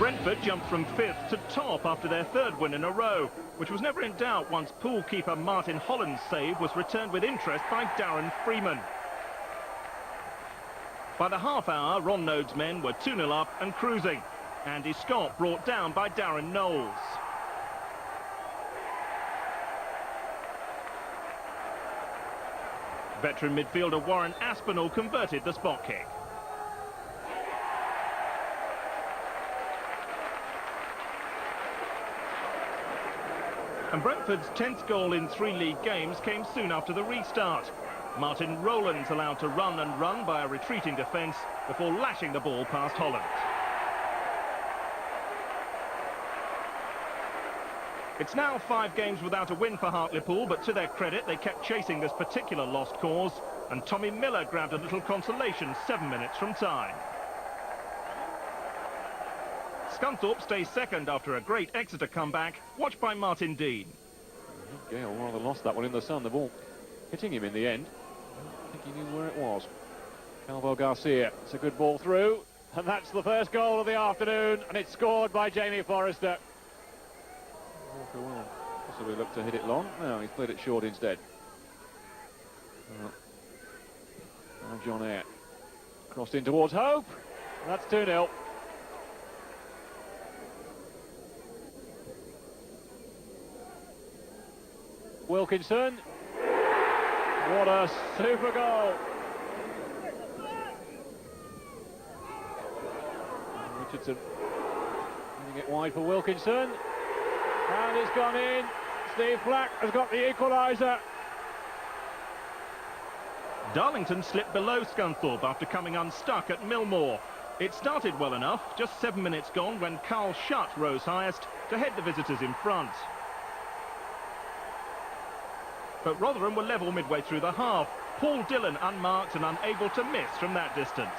Brentford jumped from 5th to top after their 3rd win in a row, which was never in doubt once pool keeper Martin Holland's save was returned with interest by Darren Freeman. By the half-hour, Ron Node's men were 2-0 up and cruising. Andy Scott brought down by Darren Knowles. Veteran midfielder Warren Aspinall converted the spot kick. And Brentford's 10th goal in 3 league games came soon after the restart. Martin Rowlands allowed to run and run by a retreating defence before lashing the ball past Holland. It's now 5 games without a win for Hartlepool, but to their credit, they kept chasing this particular lost cause, and Tommy Miller grabbed a little consolation 7 minutes from time. Scunthorpe stays second after a great Exeter comeback, watched by Martin Dean. Gale rather lost that one in the sun, the ball hitting him in the end. I think he knew where it was. Calvo Garcia, it's a good ball through, and that's the first goal of the afternoon, and it's scored by Jamie Forrester. Walker will possibly look to hit it long. No, he's played it short instead. Now John Eyre crossed in towards Hope. That's 2-0. Wilkinson. What a super goal. Richardson getting it wide for Wilkinson. And it's gone in. Steve Black has got the equaliser. Darlington slipped below Scunthorpe after coming unstuck at Millmore. It started well enough, just 7 minutes gone when Carl Shutt rose highest to head the visitors in front. But Rotherham were level midway through the half. Paul Dillon unmarked and unable to miss from that distance.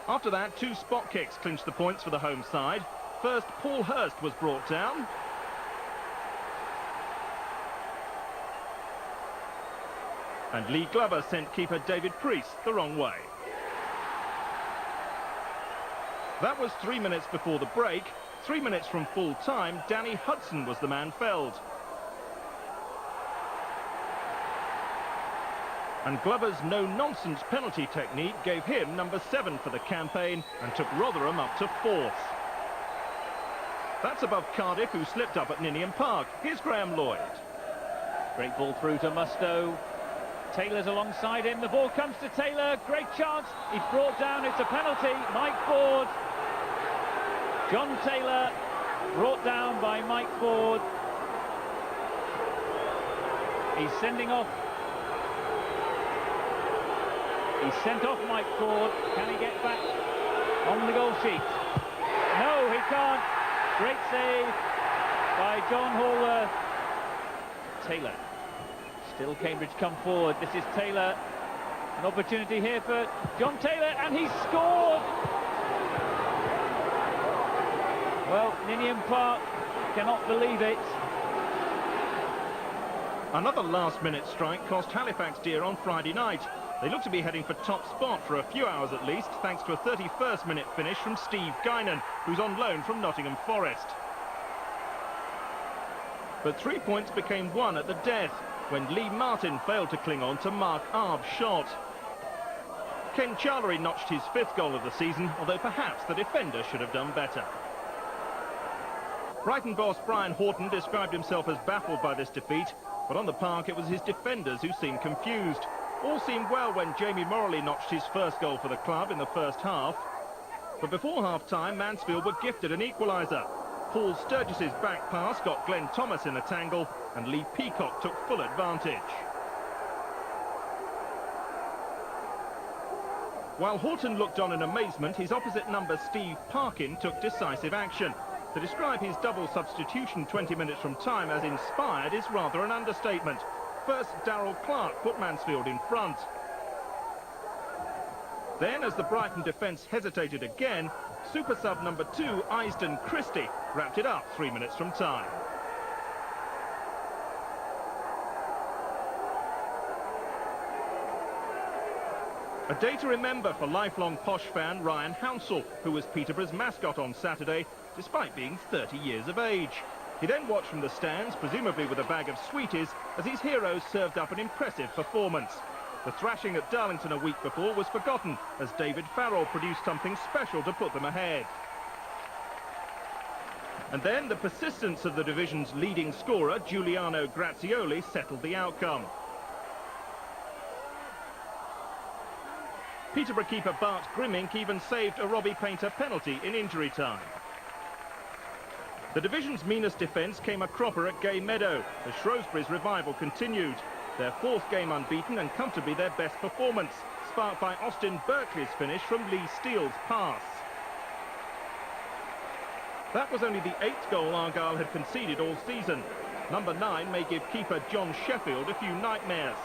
After that, 2 spot kicks clinched the points for the home side. First, Paul Hurst was brought down. And Lee Glover sent keeper David Priest the wrong way. That was 3 minutes before the break. 3 minutes from full time, Danny Hudson was the man felled. And Glover's no-nonsense penalty technique gave him number 7 for the campaign and took Rotherham up to 4th. That's above Cardiff, who slipped up at Ninian Park. Here's Graham Lloyd. Great ball through to Mustoe. Taylor's alongside him. The ball comes to Taylor. Great chance. He's brought down. It's a penalty. Mike Ford. John Taylor brought down by Mike Ford. He's sending off. He's sent off Mike Ford. Can he get back on the goal sheet? No, he can't. Great save by John Hallworth. Taylor. Still Cambridge come forward. This is Taylor. An opportunity here for John Taylor, and he's scored! Well, Ninian Park cannot believe it. Another last-minute strike cost Halifax dear on Friday night. They look to be heading for top spot for a few hours at least, thanks to a 31st minute finish from Steve Guinan, who's on loan from Nottingham Forest. But 3 points became 1 at the death, when Lee Martin failed to cling on to Mark Arb's shot. Ken Charlery notched his 5th goal of the season, although perhaps the defender should have done better. Brighton boss Brian Horton described himself as baffled by this defeat, but on the park it was his defenders who seemed confused. All seemed well when Jamie Morley notched his 1st goal for the club in the first half. But before half-time, Mansfield were gifted an equaliser. Paul Sturgis's back pass got Glenn Thomas in a tangle, and Lee Peacock took full advantage. While Horton looked on in amazement, his opposite number Steve Parkin took decisive action. To describe his double substitution 20 minutes from time as inspired is rather an understatement. First, Darrell Clark put Mansfield in front. Then, as the Brighton defence hesitated again, super sub number 2, Eisden Christie, wrapped it up 3 minutes from time. A day to remember for lifelong Posh fan Ryan Hounsell, who was Peterborough's mascot on Saturday, despite being 30 years of age. He then watched from the stands, presumably with a bag of sweeties, as his heroes served up an impressive performance. The thrashing at Darlington a week before was forgotten, as David Farrell produced something special to put them ahead. And then the persistence of the division's leading scorer, Giuliano Grazioli, settled the outcome. Peterborough keeper Bart Grimmink even saved a Robbie Painter penalty in injury time. The division's meanest defence came a cropper at Gay Meadow, as Shrewsbury's revival continued. Their fourth game unbeaten and comfortably their best performance, sparked by Austin Berkeley's finish from Lee Steele's pass. That was only the 8th goal Argyle had conceded all season. Number 9 may give keeper John Sheffield a few nightmares.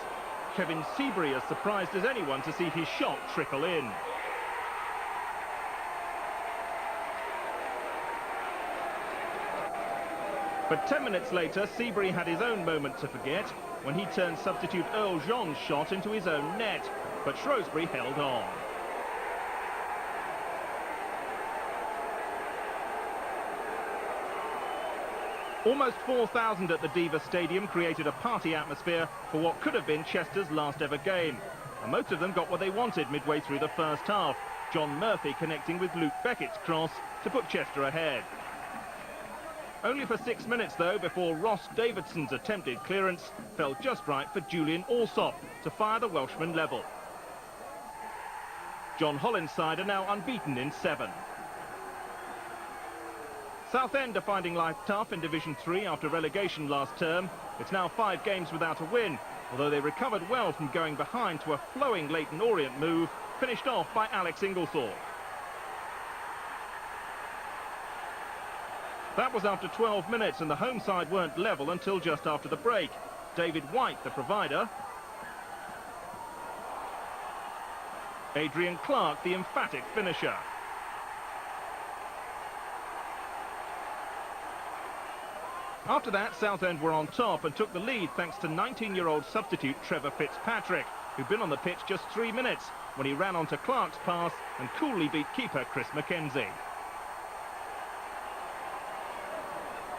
Kevin Seabury as surprised as anyone to see his shot trickle in. But 10 minutes later, Seabury had his own moment to forget when he turned substitute Earl Jean's shot into his own net. But Shrewsbury held on. Almost 4,000 at the Diva Stadium created a party atmosphere for what could have been Chester's last ever game. And most of them got what they wanted midway through the first half. John Murphy connecting with Luke Beckett's cross to put Chester ahead. Only for 6 minutes, though, before Ross Davidson's attempted clearance fell just right for Julian Alsop to fire the Welshman level. John Holland's side are now unbeaten in 7. Southend are finding life tough in Division 3 after relegation last term. It's now 5 games without a win, although they recovered well from going behind to a flowing Leyton Orient move, finished off by Alex Inglethorpe. That was after 12 minutes, and the home side weren't level until just after the break. David White, the provider. Adrian Clark, the emphatic finisher. After that, Southend were on top and took the lead thanks to 19-year-old substitute Trevor Fitzpatrick, who'd been on the pitch just 3 minutes when he ran onto Clark's pass and coolly beat keeper Chris Mackenzie.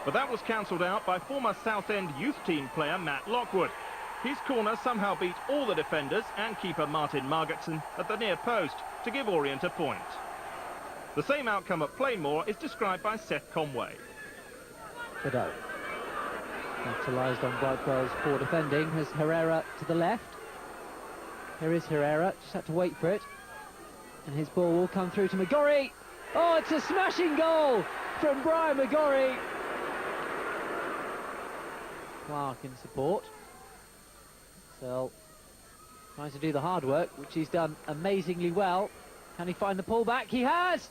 But that was cancelled out by former Southend youth team player Matt Lockwood. His corner somehow beat all the defenders and keeper Martin Margetson at the near post to give Orient a point. The same outcome at Plainmoor is described by Seth Conway. Godot. Capitalised on Brightwell's poor defending has Herrera to the left. Here is Herrera, just had to wait for it. And his ball will come through to McGorry. Oh, it's a smashing goal from Brian McGorry. Clark in support. So, trying to do the hard work, which he's done amazingly well. Can he find the pullback? He has!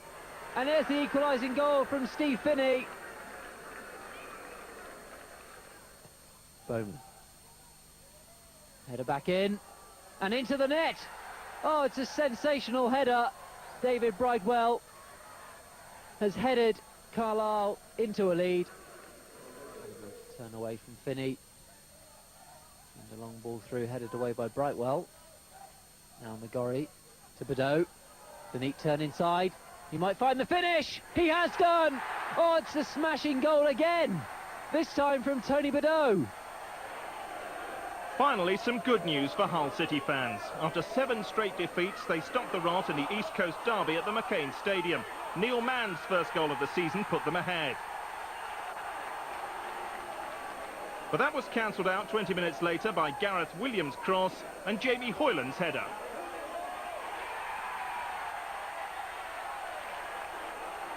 And there's the equalising goal from Steve Finney. Bowman. Header back in. And into the net. Oh, it's a sensational header. David Brightwell has headed Carlisle into a lead. Turn away from Finney. And a long ball through, headed away by Brightwell. Now McGorry to Badeau. The neat turn inside. He might find the finish. He has done. Oh, it's a smashing goal again. This time from Tony Badeau. Finally, some good news for Hull City fans. After 7 straight defeats, they stopped the rot in the East Coast derby at the McCain Stadium. Neil Mann's first goal of the season put them ahead. But that was cancelled out 20 minutes later by Gareth Williams' cross and Jamie Hoyland's header.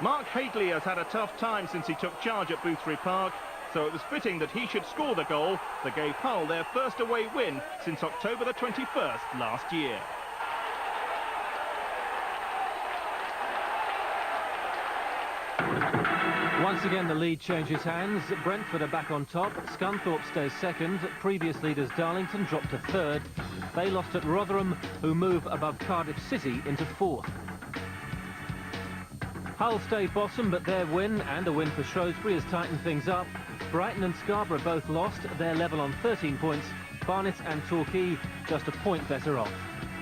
Mark Haitley has had a tough time since he took charge at Boothby Park, so it was fitting that he should score the goal that gave Hull their first away win since October the 21st last year. Once again, the lead changes hands. Brentford are back on top. Scunthorpe stays second. Previous leaders Darlington dropped to third. They lost at Rotherham, who move above Cardiff City into fourth. Hull stay bottom, but their win and a win for Shrewsbury has tightened things up. Brighton and Scarborough both lost. They're level on 13 points. Barnet and Torquay just a point better off.